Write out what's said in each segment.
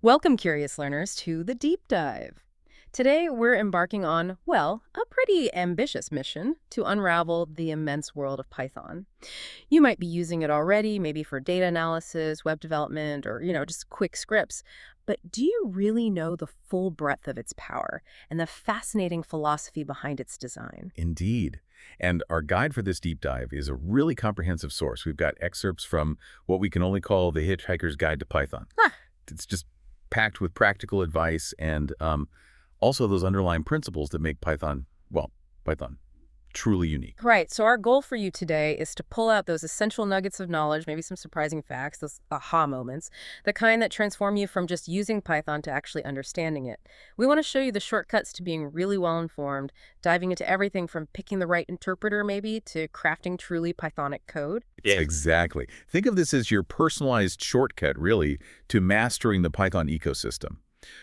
Welcome, curious learners, to the deep dive. Today, we're embarking on, well, a pretty ambitious mission to unravel the immense world of Python. You might be using it already, maybe for data analysis, web development, or, just quick scripts. But do you really know the full breadth of its power and the fascinating philosophy behind its design? Indeed. And our guide for this deep dive is a really comprehensive source. We've got excerpts from what we can only call the Hitchhiker's Guide to Python. Huh. It's just packed with practical advice and also those underlying principles that make Python, well, Python truly unique. Right. So our goal for you today is to pull out those essential nuggets of knowledge, maybe some surprising facts, those aha moments, the kind that transform you from just using Python to actually understanding it. We want to show you the shortcuts to being really well informed, diving into everything from picking the right interpreter maybe to crafting truly Pythonic code. Yeah, exactly. Think of this as your personalized shortcut, really, to mastering the Python ecosystem.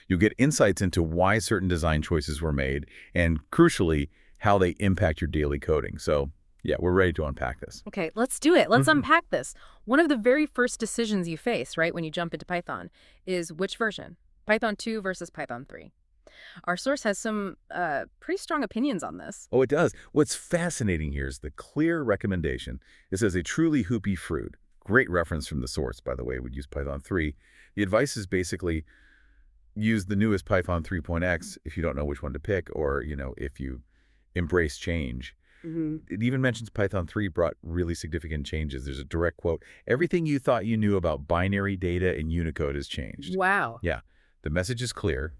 You'll get insights into why certain design choices were made and, crucially, how they impact your daily coding. So, yeah, we're ready to unpack this. Okay, let's do it. Let's Mhm. unpack this. One of the very first decisions you face, right, when you jump into Python is which version? Python 2 versus Python 3. Our source has some pretty strong opinions on this. Oh, it does. What's fascinating here is the clear recommendation. It says a truly hoopy fruit. Great reference from the source, by the way, would use Python 3. The advice is basically use the newest Python 3.x if you don't know which one to pick or, if you embrace change. Hmm. It even mentions Python 3 brought really significant changes. There's a direct quote, everything you thought you knew about binary data in Unicode has changed. Wow. Yeah, the message is clear.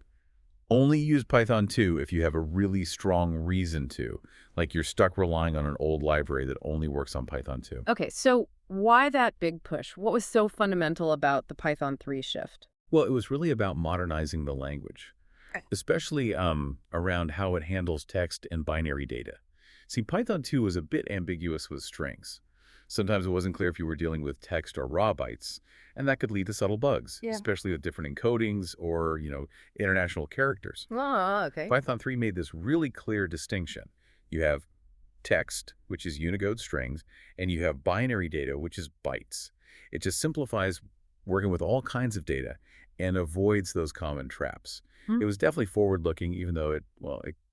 Only use Python 2 if you have a really strong reason to, like you're stuck relying on an old library that only works on Python 2. Okay, so why that big push? What was so fundamental about the Python 3 shift? Well, it was really about modernizing the language, Okay. especially around how it handles text and binary data. See, Python 2 was a bit ambiguous with strings. Sometimes it wasn't clear if you were dealing with text or raw bytes, and that could lead to subtle bugs, Yeah. especially with different encodings or, international characters. Oh, okay. Python 3 made this really clear distinction. You have text, which is Unicode strings, and you have binary data, which is bytes. It just simplifies working with all kinds of data and avoids those common traps. Hmm. It was definitely forward-looking, even though it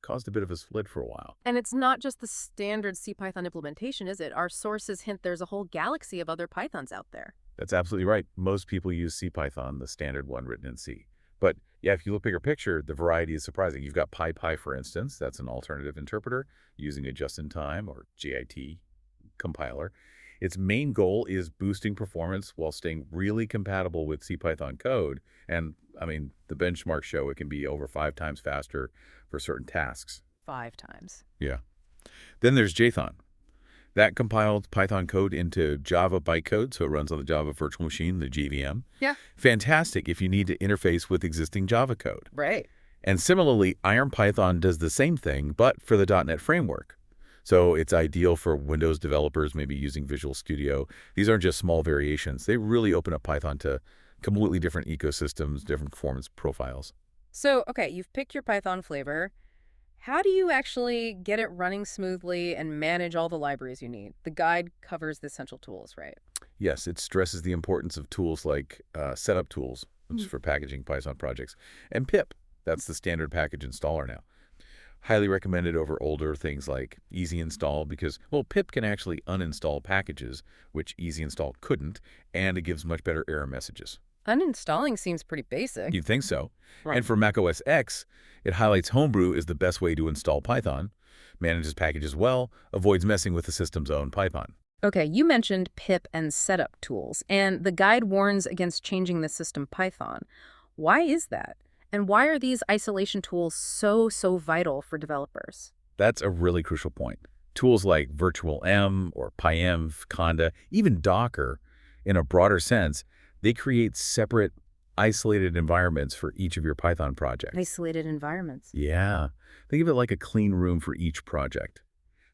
caused a bit of a split for a while. And it's not just the standard CPython implementation, is it? Our sources hint there's a whole galaxy of other Pythons out there. That's absolutely right. Most people use CPython, the standard one written in C. But yeah, if you look bigger picture, the variety is surprising. You've got PyPy, for instance. That's an alternative interpreter using a just-in-time or JIT compiler. Its main goal is boosting performance while staying really compatible with CPython code. And, the benchmarks show it can be over 5 times faster for certain tasks. 5 times. Yeah. Then there's Jthon. That compiled Python code into Java bytecode, so it runs on the Java virtual machine, the JVM. Yeah. Fantastic if you need to interface with existing Java code. Right. And similarly, IronPython does the same thing, but for the .NET framework. So it's ideal for Windows developers, maybe using Visual Studio. These aren't just small variations. They really open up Python to completely different ecosystems, different performance profiles. So, okay, you've picked your Python flavor. How do you actually get it running smoothly and manage all the libraries you need? The guide covers the essential tools, right? Yes, it stresses the importance of tools like setup tools, which is Mm. for packaging Python projects, and pip. That's the standard package installer now. Highly recommended over older things like Easy Install because, well, pip can actually uninstall packages, which Easy Install couldn't, and it gives much better error messages. Uninstalling seems pretty basic. You'd think so. Right. And for Mac OS X, it highlights Homebrew is the best way to install Python, manages packages well, avoids messing with the system's own Python. Okay, you mentioned pip and setup tools, and the guide warns against changing the system Python. Why is that? And why are these isolation tools so vital for developers? That's a really crucial point. Tools like virtualenv or pyenv, conda, even Docker, in a broader sense, they create separate, isolated environments for each of your Python projects. Isolated environments. Yeah. Think of it like a clean room for each project.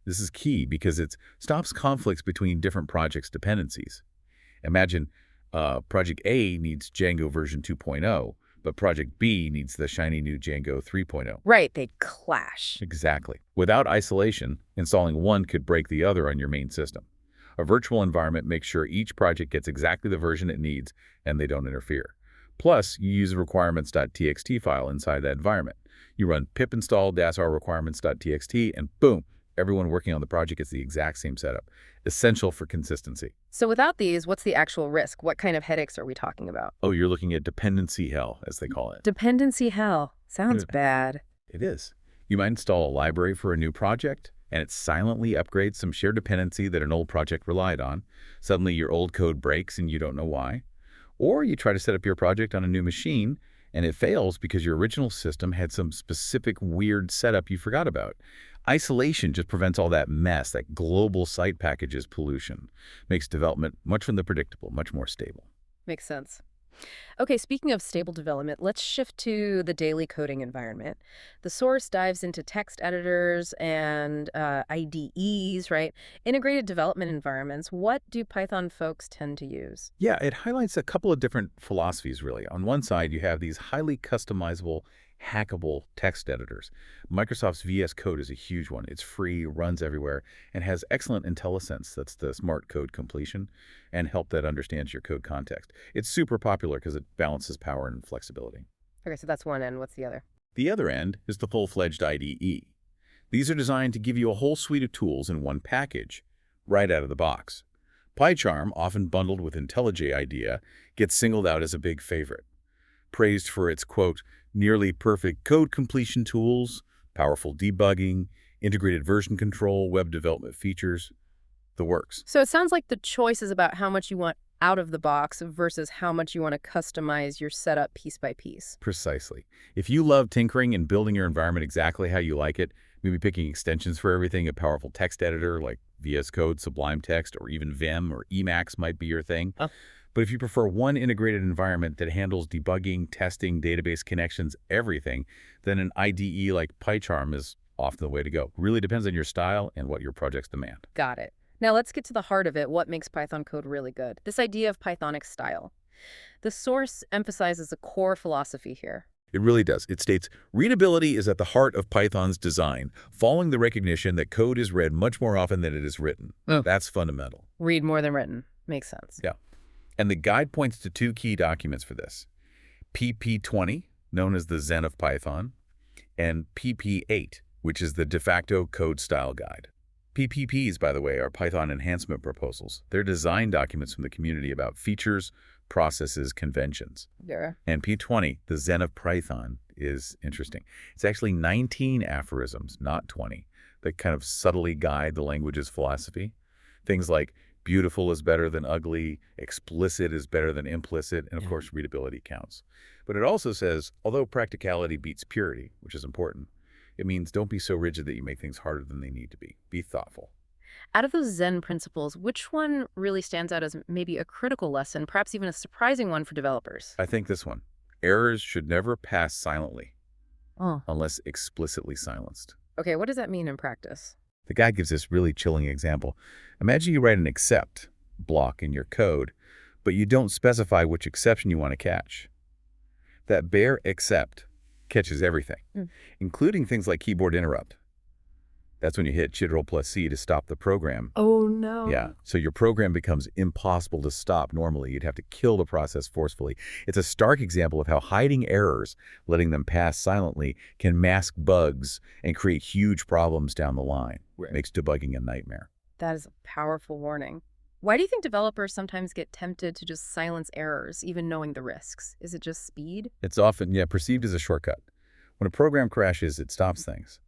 This is key because it stops conflicts between different projects' dependencies. Imagine Project A needs Django version 2.0, but Project B needs the shiny new Django 3.0. Right, they'd clash. Exactly. Without isolation, installing one could break the other on your main system. A virtual environment makes sure each project gets exactly the version it needs and they don't interfere. Plus, you use a requirements.txt file inside that environment. You run pip install -r requirements.txt, and boom, everyone working on the project gets the exact same setup. Essential for consistency. So without these, what's the actual risk? What kind of headaches are we talking about? Oh, you're looking at dependency hell, as they call it. Dependency hell. Sounds bad. It is. You might install a library for a new project, and it silently upgrades some shared dependency that an old project relied on. Suddenly, your old code breaks and you don't know why. Or you try to set up your project on a new machine, and it fails because your original system had some specific weird setup you forgot about. Isolation just prevents all that mess, that global site packages pollution. Makes development much from the predictable, much more stable. Makes sense. Okay, speaking of stable development, let's shift to the daily coding environment. The source dives into text editors and IDEs, right? Integrated development environments. What do Python folks tend to use? Yeah, it highlights a couple of different philosophies, really. On one side, you have these highly customizable, hackable text editors. Microsoft's VS Code is a huge one. It's free, runs everywhere, and has excellent IntelliSense, that's the smart code completion, and help that understands your code context. It's super popular because it balances power and flexibility. Okay, so that's one end. What's the other? The other end is the full-fledged IDE. These are designed to give you a whole suite of tools in one package, right out of the box. PyCharm, often bundled with IntelliJ IDEA, gets singled out as a big favorite. Praised for its, quote, nearly perfect code completion tools, powerful debugging, integrated version control, web development features, the works. So it sounds like the choice is about how much you want out of the box versus how much you want to customize your setup piece by piece. Precisely. If you love tinkering and building your environment exactly how you like it, maybe picking extensions for everything, a powerful text editor like VS Code, Sublime Text, or even Vim or Emacs might be your thing. But if you prefer one integrated environment that handles debugging, testing, database connections, everything, then an IDE like PyCharm is often the way to go. Really depends on your style and what your projects demand. Got it. Now let's get to the heart of it. What makes Python code really good? This idea of Pythonic style. The source emphasizes a core philosophy here. It really does. It states, readability is at the heart of Python's design, following the recognition that code is read much more often than it is written. Oh. That's fundamental. Read more than written. Makes sense. Yeah. And the guide points to two key documents for this. PP20, known as the Zen of Python, and PP8, which is the de facto code style guide. PPPs, by the way, are Python enhancement proposals. They're design documents from the community about features, processes, conventions. Yeah. And P20, the Zen of Python, is interesting. It's actually 19 aphorisms, not 20, that kind of subtly guide the language's philosophy. Things like beautiful is better than ugly, explicit is better than implicit, and of course, readability counts. But it also says, although practicality beats purity, which is important, it means don't be so rigid that you make things harder than they need to be. Be thoughtful. Out of those Zen principles, which one really stands out as maybe a critical lesson, perhaps even a surprising one for developers? I think this one. Errors should never pass silently Oh. unless explicitly silenced. Okay, what does that mean in practice? The guy gives this really chilling example. Imagine you write an except block in your code, but you don't specify which exception you want to catch. That bare except catches everything, including things like keyboard interrupt. That's when you hit Ctrl+C to stop the program. Oh, no. Yeah, so your program becomes impossible to stop normally. You'd have to kill the process forcefully. It's a stark example of how hiding errors, letting them pass silently, can mask bugs and create huge problems down the line. It makes debugging a nightmare. That is a powerful warning. Why do you think developers sometimes get tempted to just silence errors, even knowing the risks? Is it just speed? It's often, perceived as a shortcut. When a program crashes, it stops things.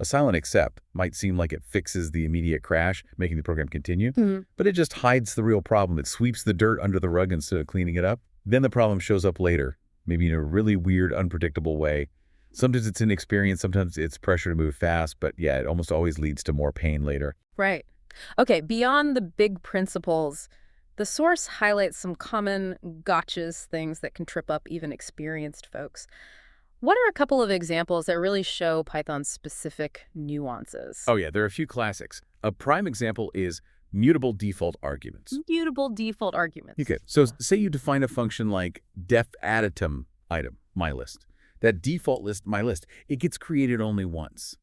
A silent except might seem like it fixes the immediate crash, making the program continue, but it just hides the real problem. It sweeps the dirt under the rug instead of cleaning it up. Then the problem shows up later, maybe in a really weird, unpredictable way. Sometimes it's inexperience, sometimes it's pressure to move fast, but yeah, it almost always leads to more pain later. Right. Okay, beyond the big principles, the source highlights some common gotchas, things that can trip up even experienced folks. What are a couple of examples that really show Python's specific nuances? Oh yeah, there are a few classics. A prime example is mutable default arguments. Mutable default arguments. Okay, so say you define a function like def additum item, mylist. That default list, mylist, it gets created only once.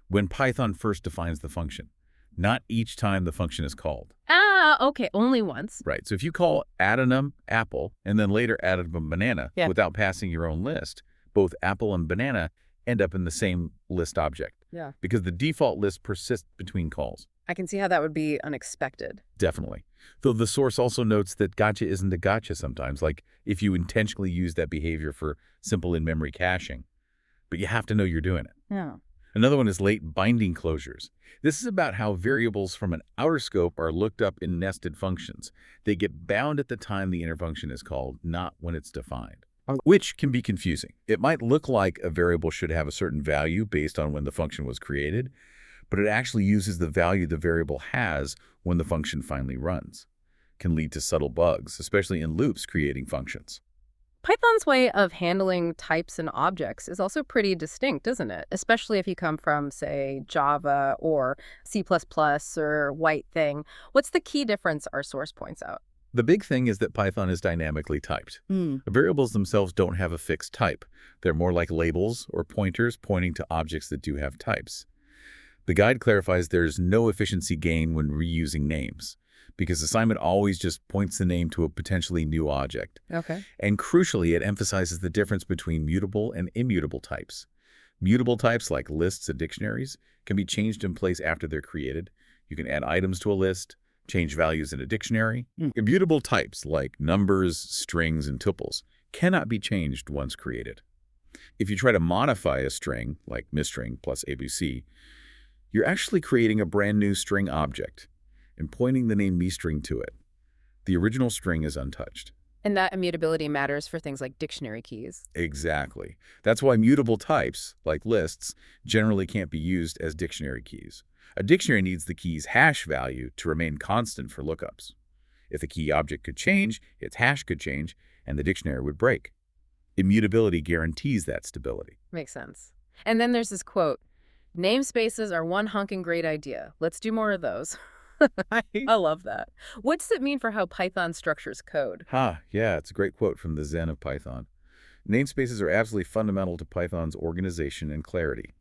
When Python first defines the function, not each time the function is called. Ah, okay, only once. Right. So if you call adenum apple and then later adenum banana Yeah. without passing your own list, both apple and banana end up in the same list object. Yeah. Because the default list persists between calls. I can see how that would be unexpected. Definitely. Though the source also notes that gotcha isn't a gotcha sometimes, like if you intentionally use that behavior for simple in-memory caching. But you have to know you're doing it. Yeah. Another one is late binding closures. This is about how variables from an outer scope are looked up in nested functions. They get bound at the time the inner function is called, not when it's defined, which can be confusing. It might look like a variable should have a certain value based on when the function was created, but it actually uses the value the variable has when the function finally runs. Can lead to subtle bugs, especially in loops creating functions. Python's way of handling types and objects is also pretty distinct, isn't it? Especially if you come from, say, Java or C++ or White Thing. What's the key difference our source points out? The big thing is that Python is dynamically typed. The variables themselves don't have a fixed type. They're more like labels or pointers pointing to objects that do have types. The guide clarifies there's no efficiency gain when reusing names, because assignment always just points the name to a potentially new object. Okay. And crucially, it emphasizes the difference between mutable and immutable types. Mutable types, like lists and dictionaries, can be changed in place after they're created. You can add items to a list, change values in a dictionary. Immutable types, like numbers, strings, and tuples, cannot be changed once created. If you try to modify a string, like misstring plus ABC, you're actually creating a brand new string object and pointing the name mstring to it. The original string is untouched. And that immutability matters for things like dictionary keys. Exactly. That's why mutable types, like lists, generally can't be used as dictionary keys. A dictionary needs the key's hash value to remain constant for lookups. If the key object could change, its hash could change, and the dictionary would break. Immutability guarantees that stability. Makes sense. And then there's this quote, "Namespaces are one honking great idea. Let's do more of those." I love that. What does it mean for how Python structures code? Yeah, it's a great quote from the Zen of Python. Namespaces are absolutely fundamental to Python's organization and clarity.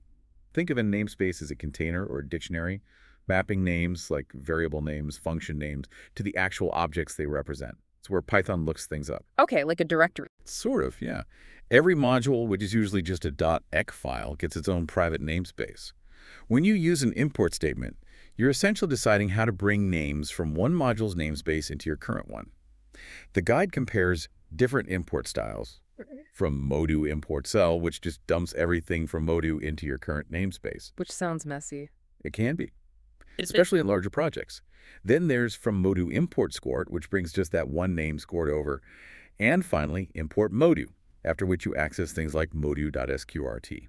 Think of a namespace as a container or a dictionary, mapping names like variable names, function names, to the actual objects they represent. It's where Python looks things up. Okay, like a directory. Sort of, yeah. Every module, which is usually just a .ex file, gets its own private namespace. When you use an import statement, you're essentially deciding how to bring names from one module's namespace into your current one. The guide compares different import styles, from modu import cell, which just dumps everything from modu into your current namespace. Which sounds messy. It can be, especially in larger projects. Then there's from modu import scored, which brings just that one name scored over. And finally, import modu, after which you access things like modu.sqrt.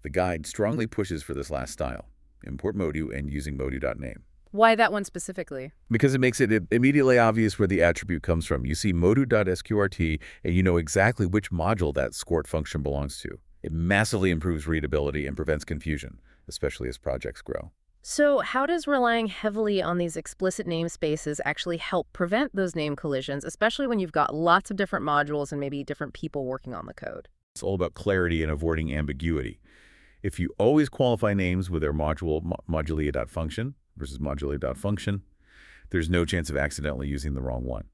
The guide strongly pushes for this last style, import modu and using modu.name. Why that one specifically? Because it makes it immediately obvious where the attribute comes from. You see modu.sqrt, and you know exactly which module that squirt function belongs to. It massively improves readability and prevents confusion, especially as projects grow. So how does relying heavily on these explicit namespaces actually help prevent those name collisions, especially when you've got lots of different modules and maybe different people working on the code? It's all about clarity and avoiding ambiguity. If you always qualify names with their modulia.function versus modulia.function, there's no chance of accidentally using the wrong one.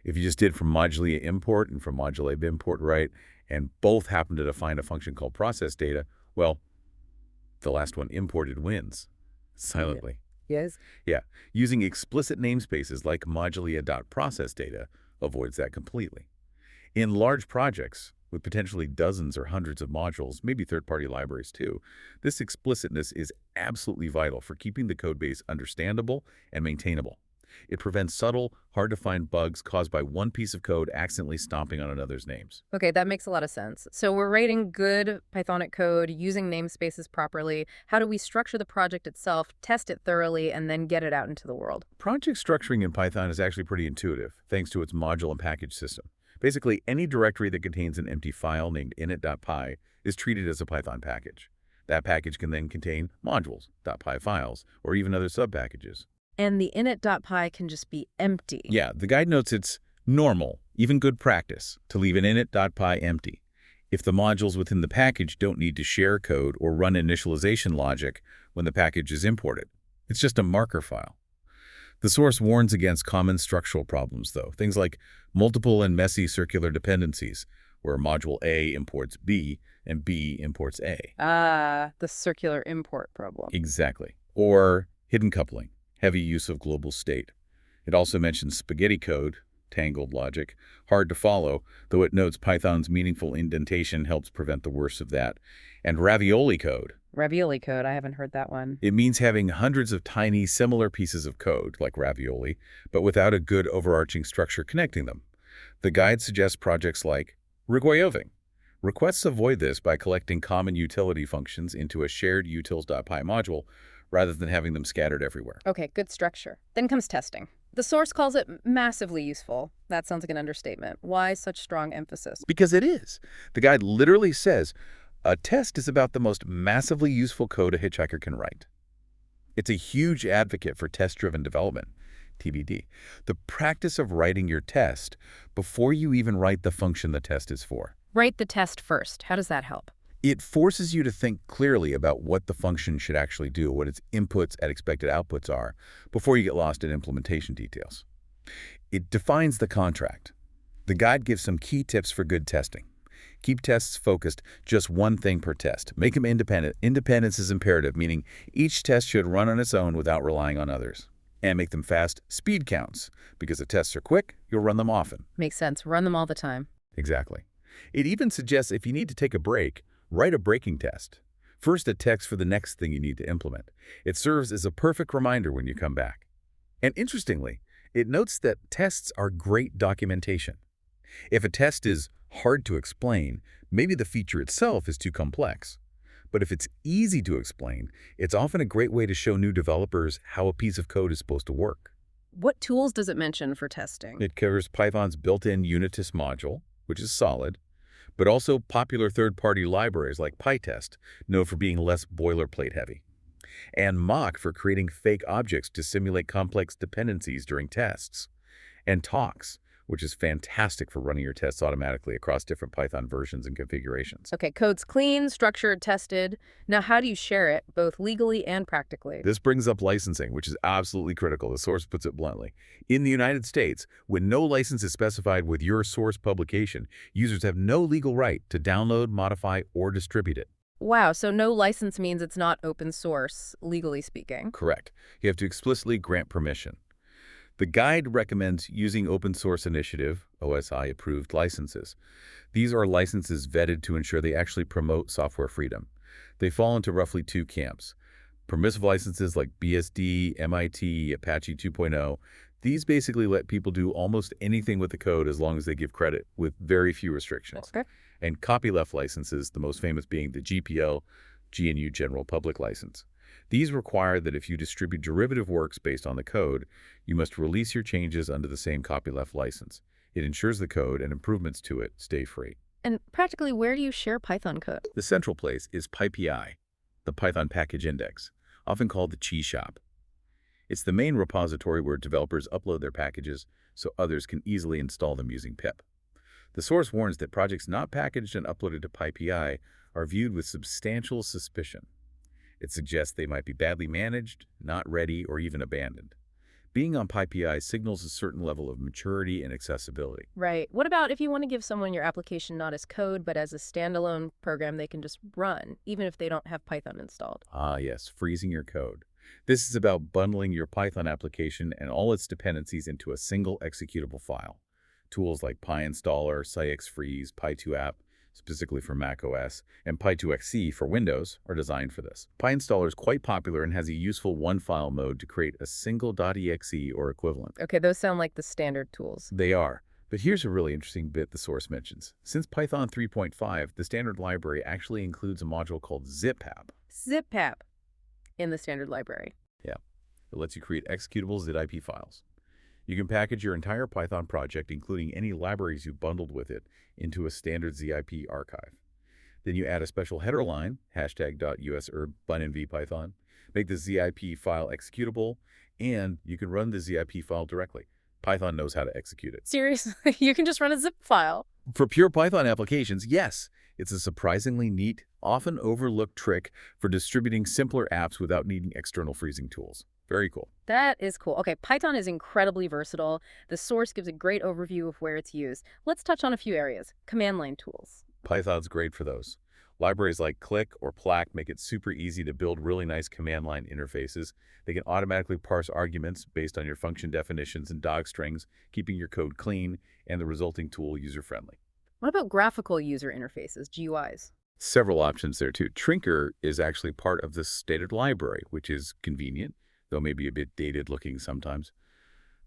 If you just did from modulia import and from modulia import right, and both happen to define a function called process data, well, the last one imported wins. Silently. Yes. Yeah. Using explicit namespaces like modulia.processData avoids that completely. In large projects, with potentially dozens or hundreds of modules, maybe third-party libraries too, this explicitness is absolutely vital for keeping the code base understandable and maintainable. It prevents subtle, hard-to-find bugs caused by one piece of code accidentally stomping on another's names. Okay, that makes a lot of sense. So we're writing good Pythonic code, using namespaces properly. How do we structure the project itself, test it thoroughly, and then get it out into the world? Project structuring in Python is actually pretty intuitive, thanks to its module and package system. Basically, any directory that contains an empty file named init.py is treated as a Python package. That package can then contain modules, .py files, or even other sub-packages. And the init.py can just be empty. Yeah, the guide notes it's normal, even good practice, to leave an init.py empty if the modules within the package don't need to share code or run initialization logic when the package is imported. It's just a marker file. The source warns against common structural problems, though, things like multiple and messy circular dependencies, where module A imports B and B imports A. Ah, the circular import problem. Exactly. Or hidden coupling, heavy use of global state. It also mentions spaghetti code, tangled logic, hard to follow, though it notes Python's meaningful indentation helps prevent the worst of that. And ravioli code. Ravioli code, I haven't heard that one. It means having hundreds of tiny, similar pieces of code, like ravioli, but without a good overarching structure connecting them. The guide suggests projects like requesting. Requests avoid this by collecting common utility functions into a shared utils.py module rather than having them scattered everywhere. Okay, good structure. Then comes testing. The source calls it massively useful. That sounds like an understatement. Why such strong emphasis? Because it is. The guide literally says, a test is about the most massively useful code a hitchhiker can write. It's a huge advocate for test-driven development, TBD. The practice of writing your test before you even write the function the test is for. Write the test first. How does that help? It forces you to think clearly about what the function should actually do, what its inputs and expected outputs are, before you get lost in implementation details. It defines the contract. The guide gives some key tips for good testing. Keep tests focused, just one thing per test. Make them independent. Independence is imperative, meaning each test should run on its own without relying on others. And make them fast. Speed counts, because if tests are quick, you'll run them often. Makes sense. Run them all the time. Exactly. It even suggests if you need to take a break, write a breaking test. First, a text for the next thing you need to implement. It serves as a perfect reminder when you come back. And interestingly, it notes that tests are great documentation. If a test is hard to explain, maybe the feature itself is too complex. But if it's easy to explain, it's often a great way to show new developers how a piece of code is supposed to work. What tools does it mention for testing? It covers Python's built-in Unitus module, which is solid, but also popular third-party libraries like PyTest, known for being less boilerplate heavy, and Mock for creating fake objects to simulate complex dependencies during tests, and Tox, which is fantastic for running your tests automatically across different Python versions and configurations. Okay, code's clean, structured, tested. Now, how do you share it, both legally and practically? This brings up licensing, which is absolutely critical. The source puts it bluntly. In the United States, when no license is specified with your source publication, users have no legal right to download, modify, or distribute it. Wow, so no license means it's not open source, legally speaking. Correct. You have to explicitly grant permission. The guide recommends using Open Source Initiative, OSI-approved licenses. These are licenses vetted to ensure they actually promote software freedom. They fall into roughly two camps. Permissive licenses like BSD, MIT, Apache 2.0, these basically let people do almost anything with the code as long as they give credit, with very few restrictions. Okay. And copyleft licenses, the most famous being the GPL, GNU General Public License. These require that if you distribute derivative works based on the code, you must release your changes under the same copyleft license. It ensures the code and improvements to it stay free. And practically, where do you share Python code? The central place is PyPI, the Python Package Index, often called the cheese shop. It's the main repository where developers upload their packages so others can easily install them using pip. The source warns that projects not packaged and uploaded to PyPI are viewed with substantial suspicion. It suggests they might be badly managed, not ready, or even abandoned. Being on PyPI signals a certain level of maturity and accessibility. Right. What about if you want to give someone your application not as code, but as a standalone program they can just run, even if they don't have Python installed? Ah, yes, freezing your code. This is about bundling your Python application and all its dependencies into a single executable file. Tools like PyInstaller, SciXFreeze, Py2app, specifically for macOS, and Py2xc for Windows are designed for this. PyInstaller is quite popular and has a useful one-file mode to create a single .exe or equivalent. Okay, those sound like the standard tools. They are. But here's a really interesting bit the source mentions. Since Python 3.5, the standard library actually includes a module called zippap. Zippap in the standard library. Yeah, it lets you create executable zip files. You can package your entire Python project, including any libraries you bundled with it, into a standard zip archive. Then you add a special header line, #.userb bunenvpython, make the zip file executable, and you can run the zip file directly. Python knows how to execute it. Seriously, you can just run a zip file. For pure Python applications, yes, it's a surprisingly neat, often overlooked trick for distributing simpler apps without needing external freezing tools. Very cool. That is cool. Okay, Python is incredibly versatile. The source gives a great overview of where it's used. Let's touch on a few areas. Command line tools. Python's great for those. Libraries like Click or Plack make it super easy to build really nice command line interfaces. They can automatically parse arguments based on your function definitions and dog strings, keeping your code clean and the resulting tool user-friendly. What about graphical user interfaces, GUIs? Several options there too. Trinker is actually part of this stated library, which is convenient, though maybe a bit dated looking sometimes.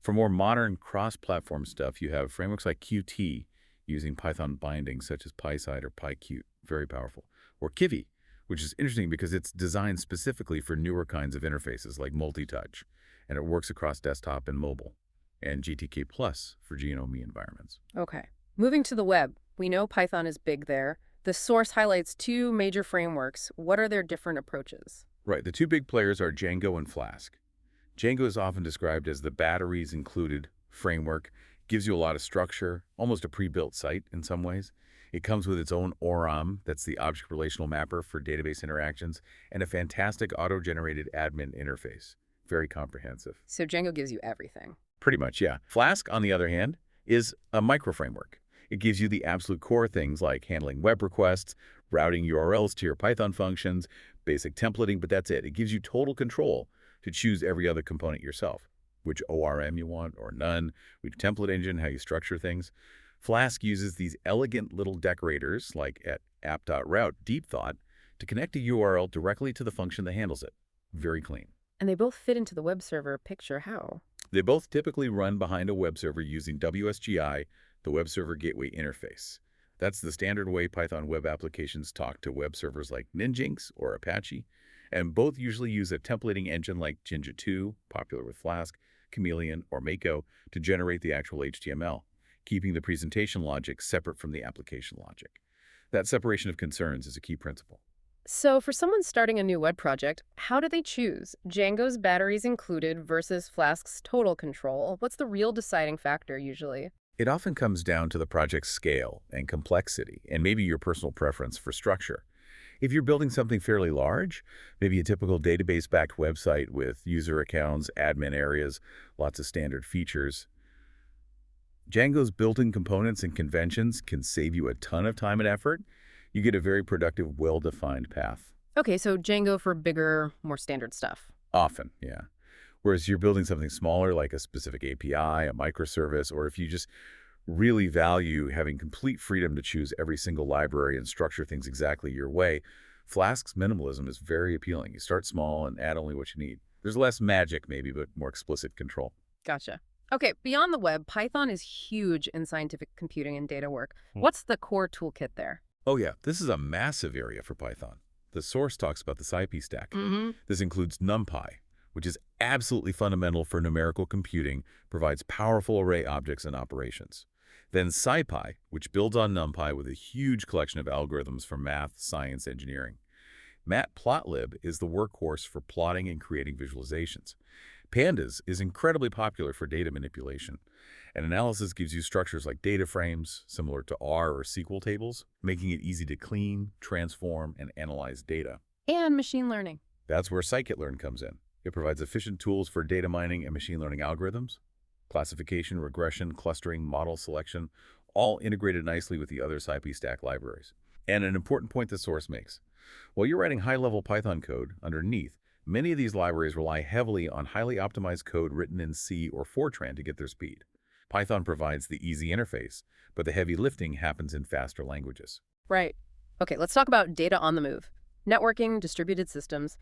For more modern cross-platform stuff, you have frameworks like Qt using Python bindings such as PySide or PyQt, very powerful. Or Kivy, which is interesting because it's designed specifically for newer kinds of interfaces like multi-touch, and it works across desktop and mobile. And GTK Plus for GNOME environments. Okay. Moving to the web, we know Python is big there. The source highlights two major frameworks. What are their different approaches? Right, the two big players are Django and Flask. Django is often described as the batteries included framework, gives you a lot of structure, almost a pre-built site in some ways. It comes with its own ORM, that's the object relational mapper for database interactions, and a fantastic auto-generated admin interface. Very comprehensive. So Django gives you everything. Pretty much, yeah. Flask, on the other hand, is a micro-framework. It gives you the absolute core things like handling web requests, routing URLs to your Python functions, basic templating, but that's it. It gives you total control to choose every other component yourself, which ORM you want or none, which template engine, how you structure things. Flask uses these elegant little decorators, like at app.route deepthought, to connect a URL directly to the function that handles it. Very clean. And they both fit into the web server picture. How? They both typically run behind a web server using WSGI, the Web Server Gateway Interface. That's the standard way Python web applications talk to web servers like Nginx or Apache, and both usually use a templating engine like Jinja 2, popular with Flask, Chameleon, or Mako to generate the actual HTML, keeping the presentation logic separate from the application logic. That separation of concerns is a key principle. So for someone starting a new web project, how do they choose? Django's batteries included versus Flask's total control. What's the real deciding factor usually? It often comes down to the project's scale and complexity, and maybe your personal preference for structure. If you're building something fairly large, maybe a typical database-backed website with user accounts, admin areas, lots of standard features, Django's built-in components and conventions can save you a ton of time and effort. You get a very productive, well-defined path. Okay, so Django for bigger, more standard stuff. Often, yeah. Whereas you're building something smaller like a specific API, a microservice, or if you just really value having complete freedom to choose every single library and structure things exactly your way, Flask's minimalism is very appealing. You start small and add only what you need. There's less magic maybe, but more explicit control. Gotcha. Okay, beyond the web, Python is huge in scientific computing and data work. What's the core toolkit there? Oh yeah, this is a massive area for Python. The source talks about the SciPy stack. This includes NumPy, which is absolutely fundamental for numerical computing, provides powerful array objects and operations. Then SciPy, which builds on NumPy with a huge collection of algorithms for math, science, engineering. Matplotlib is the workhorse for plotting and creating visualizations. Pandas is incredibly popular for data manipulation. And analysis gives you structures like data frames, similar to R or SQL tables, making it easy to clean, transform, and analyze data. And machine learning. That's where scikit-learn comes in. It provides efficient tools for data mining and machine learning algorithms, classification, regression, clustering, model selection, all integrated nicely with the other SciPy stack libraries. And an important point the source makes. While you're writing high-level Python code underneath, many of these libraries rely heavily on highly optimized code written in C or Fortran to get their speed. Python provides the easy interface, but the heavy lifting happens in faster languages. Right. Okay, let's talk about data on the move. Networking, distributed systems.